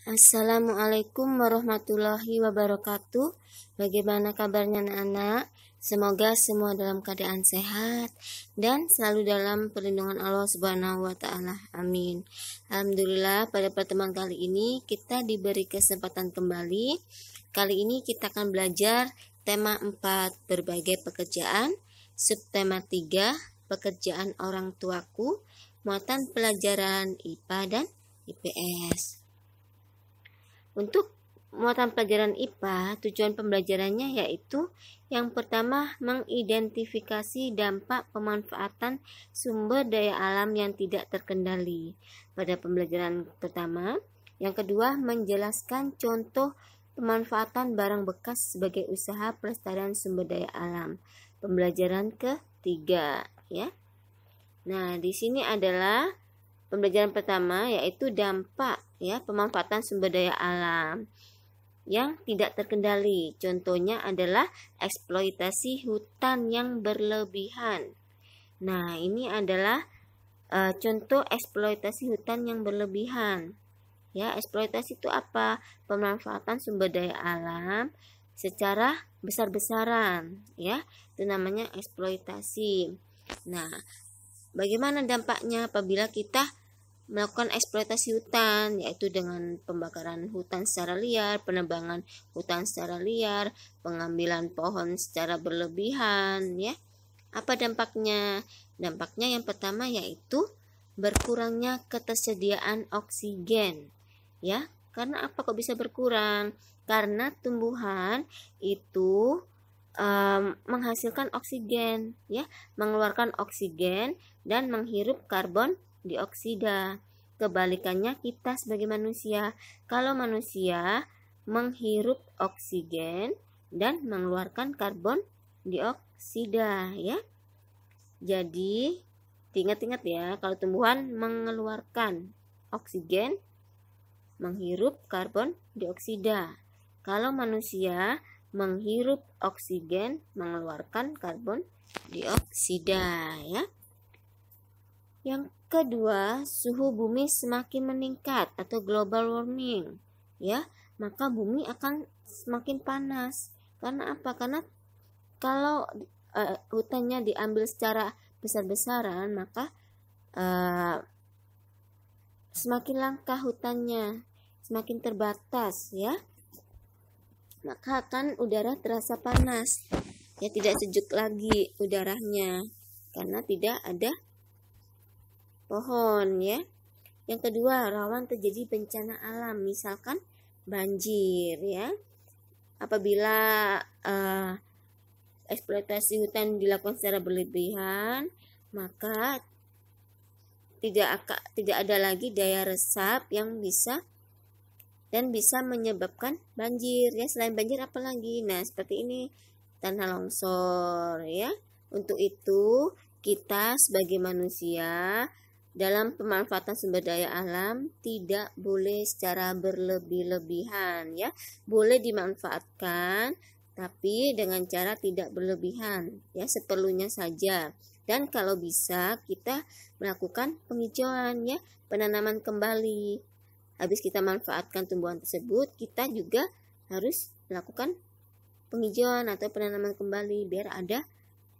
Assalamualaikum warahmatullahi wabarakatuh. Bagaimana kabarnya anak-anak? Semoga semua dalam keadaan sehat dan selalu dalam perlindungan Allah Subhanahu wa taala. Amin. Alhamdulillah, pada pertemuan kali ini kita diberi kesempatan kembali. Kali ini kita akan belajar tema 4, berbagai pekerjaan, subtema 3, pekerjaan orang tuaku, muatan pelajaran IPA dan IPS. Untuk muatan pelajaran IPA, tujuan pembelajarannya yaitu yang pertama, mengidentifikasi dampak pemanfaatan sumber daya alam yang tidak terkendali pada pembelajaran pertama. Yang kedua, menjelaskan contoh pemanfaatan barang bekas sebagai usaha pelestarian sumber daya alam. Pembelajaran ketiga, ya. Nah, di sini adalah pembelajaran pertama yaitu dampak pemanfaatan sumber daya alam yang tidak terkendali. Contohnya adalah eksploitasi hutan yang berlebihan. Nah, ini adalah contoh eksploitasi hutan yang berlebihan. Ya, eksploitasi itu apa? Pemanfaatan sumber daya alam secara besar-besaran, ya. Itu namanya eksploitasi. Nah, bagaimana dampaknya apabila kita melakukan eksploitasi hutan, yaitu dengan pembakaran hutan secara liar, penebangan hutan secara liar, pengambilan pohon secara berlebihan, ya. Apa dampaknya? Dampaknya yang pertama yaitu berkurangnya ketersediaan oksigen, ya. Karena apa kok bisa berkurang? Karena tumbuhan itu menghasilkan oksigen, ya, mengeluarkan oksigen dan menghirup karbon dioksida. Kebalikannya kita sebagai manusia, kalau manusia menghirup oksigen dan mengeluarkan karbon dioksida, ya. Jadi ingat-ingat ya, kalau tumbuhan mengeluarkan oksigen, menghirup karbon dioksida. Kalau manusia menghirup oksigen, mengeluarkan karbon dioksida, ya. Yang kedua, suhu bumi semakin meningkat atau global warming, ya, maka bumi akan semakin panas. Karena apa? Karena kalau hutannya diambil secara besar-besaran, maka semakin langka hutannya, semakin terbatas, ya. Maka akan udara terasa panas, ya, tidak sejuk lagi udaranya karena tidak ada pohon, ya. Yang kedua, rawan terjadi bencana alam, misalkan banjir, ya. Apabila eksploitasi hutan dilakukan secara berlebihan, maka tidak ada lagi daya resap yang bisa menyebabkan banjir, ya. Selain banjir apalagi? Nah, seperti ini, tanah longsor, ya. Untuk itu kita sebagai manusia dalam pemanfaatan sumber daya alam tidak boleh secara berlebih-lebihan, ya. Boleh dimanfaatkan tapi dengan cara tidak berlebihan, ya, seperlunya saja. Dan kalau bisa kita melakukan penghijauan, ya, penanaman kembali. Habis kita manfaatkan tumbuhan tersebut, kita juga harus melakukan penghijauan atau penanaman kembali biar ada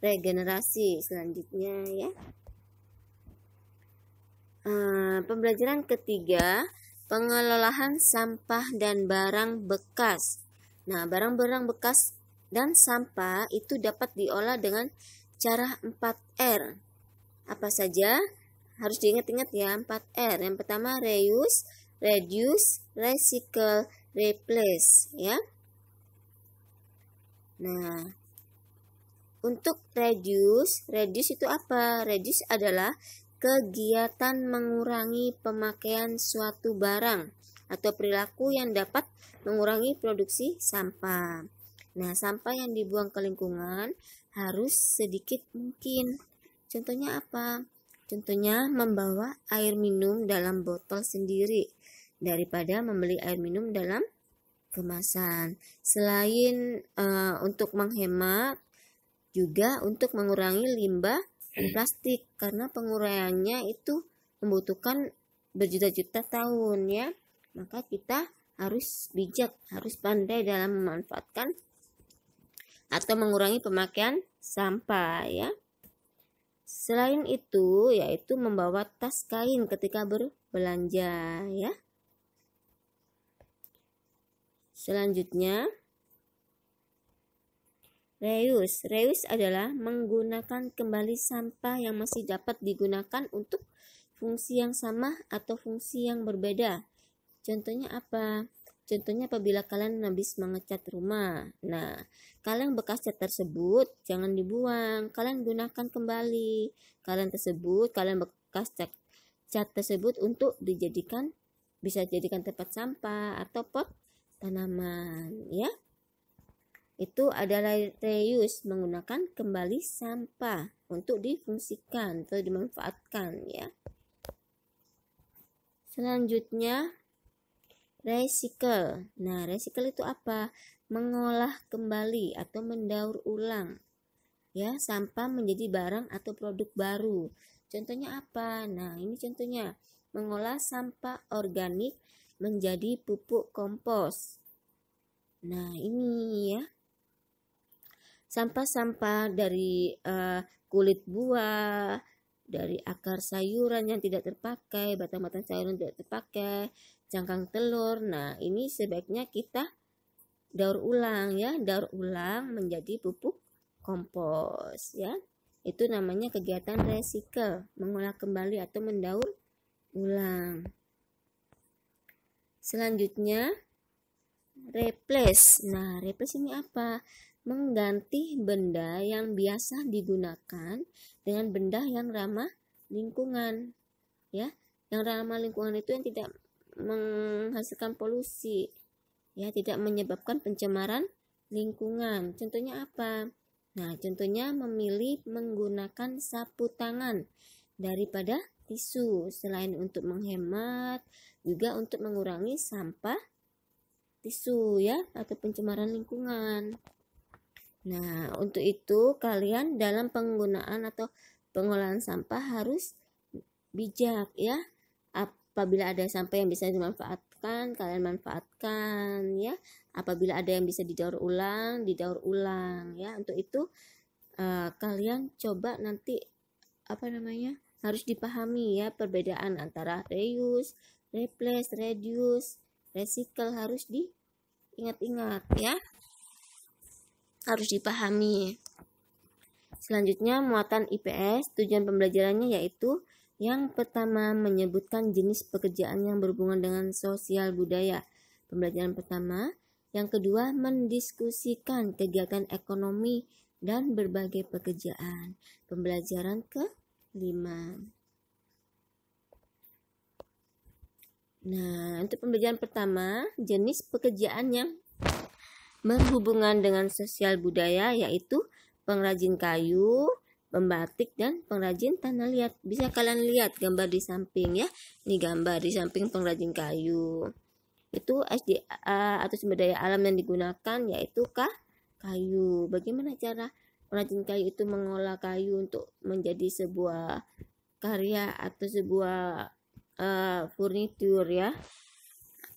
regenerasi selanjutnya, ya. Pembelajaran ketiga, pengelolaan sampah dan barang bekas. Nah, barang-barang bekas dan sampah itu dapat diolah dengan cara 4R. Apa saja? Harus diingat-ingat ya, 4R. Yang pertama, reuse, reduce, recycle, replace, ya. Nah, untuk reduce itu apa? Reduce adalah kegiatan mengurangi pemakaian suatu barang atau perilaku yang dapat mengurangi produksi sampah. Nah, sampah yang dibuang ke lingkungan harus sedikit mungkin. Contohnya apa? Contohnya membawa air minum dalam botol sendiri daripada membeli air minum dalam kemasan. Selain untuk menghemat, juga untuk mengurangi limbah plastik, karena pengurangannya itu membutuhkan berjuta-juta tahun, ya. maka kita harus bijak, harus pandai dalam memanfaatkan atau mengurangi pemakaian sampah ya. Selain itu, yaitu membawa tas kain ketika berbelanja ya. Selanjutnya, reuse. Reuse adalah menggunakan kembali sampah yang masih dapat digunakan untuk fungsi yang sama atau fungsi yang berbeda. Contohnya apa? Contohnya apabila kalian habis mengecat rumah. Nah, kaleng bekas cat tersebut jangan dibuang, kalian gunakan kembali. Kaleng bekas cat tersebut untuk bisa jadikan tempat sampah atau pot tanaman ya. Itu adalah reuse, menggunakan kembali sampah untuk difungsikan atau dimanfaatkan ya. Selanjutnya, recycle. Nah, recycle itu apa? Mengolah kembali atau mendaur ulang ya sampah menjadi barang atau produk baru. Contohnya apa? Nah, ini contohnya mengolah sampah organik menjadi pupuk kompos. Nah, ini ya. Sampah-sampah dari kulit buah, dari akar sayuran yang tidak terpakai, batang-batang sayuran tidak terpakai, cangkang telur. Nah, ini sebaiknya kita daur ulang ya, daur ulang menjadi pupuk kompos ya. Itu namanya kegiatan recycle, mengolah kembali atau mendaur ulang. Selanjutnya, replace. Nah, replace ini apa? Mengganti benda yang biasa digunakan dengan benda yang ramah lingkungan ya. Yang ramah lingkungan itu yang tidak menghasilkan polusi ya, tidak menyebabkan pencemaran lingkungan. Contohnya apa? Nah, contohnya memilih menggunakan sapu tangan daripada tisu. Selain untuk menghemat, juga untuk mengurangi sampah tisu ya atau pencemaran lingkungan. Nah, untuk itu kalian dalam penggunaan atau pengolahan sampah harus bijak ya. Apabila ada sampah yang bisa dimanfaatkan, kalian manfaatkan ya. Apabila ada yang bisa didaur ulang ya. Untuk itu kalian coba nanti harus dipahami ya perbedaan antara reuse, replace, reduce, recycle, harus diingat-ingat ya. Harus dipahami. Selanjutnya, muatan IPS. Tujuan pembelajarannya yaitu yang pertama menyebutkan jenis pekerjaan yang berhubungan dengan sosial budaya. Pembelajaran pertama. Yang kedua, mendiskusikan kegiatan ekonomi dan berbagai pekerjaan. Pembelajaran ke-5. Nah, untuk pembelajaran pertama, jenis pekerjaan yang berhubungan dengan sosial budaya yaitu pengrajin kayu, pembatik, dan pengrajin tanah liat. Bisa kalian lihat gambar di samping ya. Ini gambar di samping pengrajin kayu. Itu SDA atau sumber daya alam yang digunakan yaitu kayu. Bagaimana cara pengrajin kayu itu mengolah kayu untuk menjadi sebuah karya atau sebuah furnitur ya.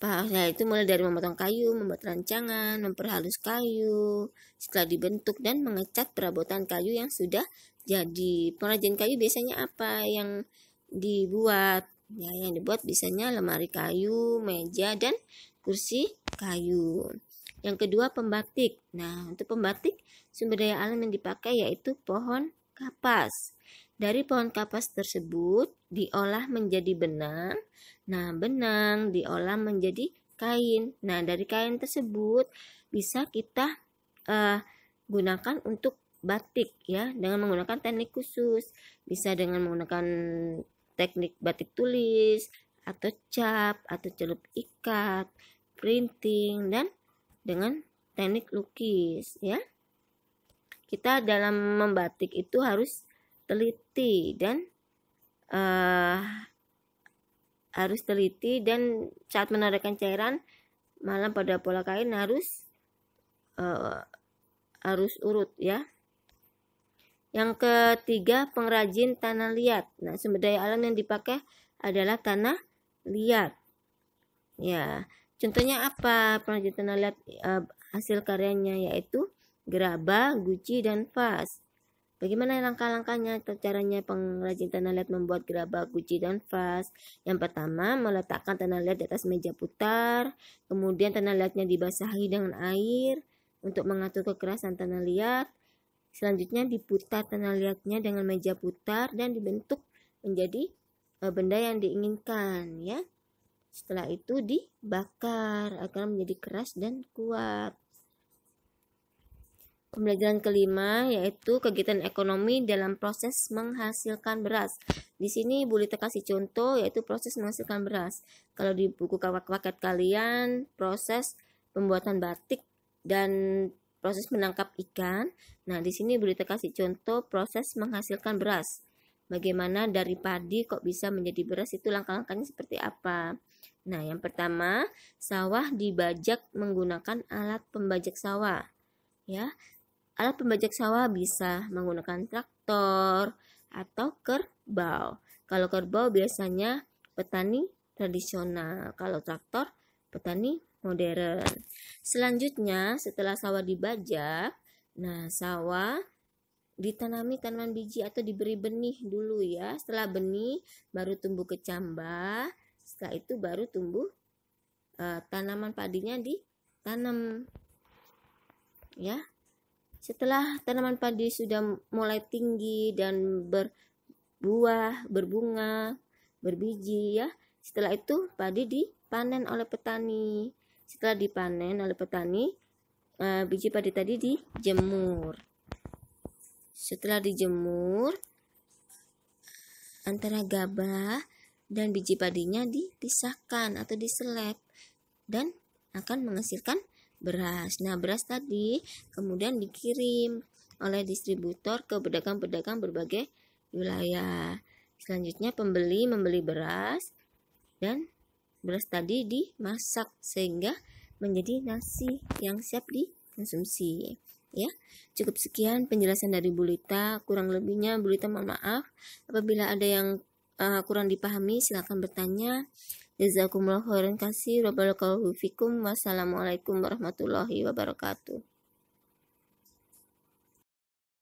Nah, itu mulai dari memotong kayu, membuat rancangan, memperhalus kayu, setelah dibentuk dan mengecat perabotan kayu yang sudah jadi. Pengrajin kayu biasanya apa yang dibuat? Ya, yang dibuat biasanya lemari kayu, meja, dan kursi kayu. Yang kedua, pembatik. Nah, untuk pembatik, sumber daya alam yang dipakai yaitu pohon kapas. Dari pohon kapas tersebut diolah menjadi benang. Nah, benang diolah menjadi kain. Nah, dari kain tersebut bisa kita gunakan untuk batik ya, dengan menggunakan teknik khusus. Bisa dengan menggunakan teknik batik tulis, atau cap, atau celup ikat, printing, dan dengan teknik lukis ya. Kita dalam membatik itu harus teliti dan saat menarikkan cairan malam pada pola kain harus urut ya. Yang ketiga, pengrajin tanah liat. Nah, sumber daya alam yang dipakai adalah tanah liat. Ya, contohnya apa pengrajin tanah liat hasil karyanya, yaitu gerabah, guci, dan vas. Bagaimana langkah-langkahnya atau caranya pengrajin tanah liat membuat gerabah, guci, dan vas? Yang pertama, meletakkan tanah liat di atas meja putar, kemudian tanah liatnya dibasahi dengan air untuk mengatur kekerasan tanah liat. Selanjutnya diputar tanah liatnya dengan meja putar dan dibentuk menjadi benda yang diinginkan, ya. Setelah itu dibakar agar menjadi keras dan kuat. Pembelajaran kelima yaitu kegiatan ekonomi dalam proses menghasilkan beras. Di sini Bu Lita kasih contoh yaitu proses menghasilkan beras. Kalau di buku paket kalian proses pembuatan batik dan proses menangkap ikan. Nah, di sini Bu Lita kasih contoh proses menghasilkan beras. Bagaimana dari padi kok bisa menjadi beras, itu langkah-langkahnya seperti apa? Nah, yang pertama, sawah dibajak menggunakan alat pembajak sawah. Ya, alat pembajak sawah bisa menggunakan traktor atau kerbau. Kalau kerbau biasanya petani tradisional, kalau traktor petani modern. Selanjutnya, setelah sawah dibajak, nah sawah ditanami tanaman biji atau diberi benih dulu ya. Setelah benih baru tumbuh kecambah. Setelah itu baru tumbuh tanaman padinya ditanam. Ya. Setelah tanaman padi sudah mulai tinggi dan berbuah, berbunga, berbiji ya. Setelah itu padi dipanen oleh petani. Setelah dipanen oleh petani, biji padi tadi dijemur. Setelah dijemur, antara gabah dan biji padinya dipisahkan atau diselep dan akan menghasilkan beras. Nah, beras tadi kemudian dikirim oleh distributor ke pedagang-pedagang berbagai wilayah. Selanjutnya pembeli membeli beras dan beras tadi dimasak sehingga menjadi nasi yang siap dikonsumsi. Ya, cukup sekian penjelasan dari Bu Lita. Kurang lebihnya Bu Lita mohon maaf. Apabila ada yang kurang dipahami silakan bertanya. Jazakumullah khairan kasih. Wassalamualaikum warahmatullahi wabarakatuh.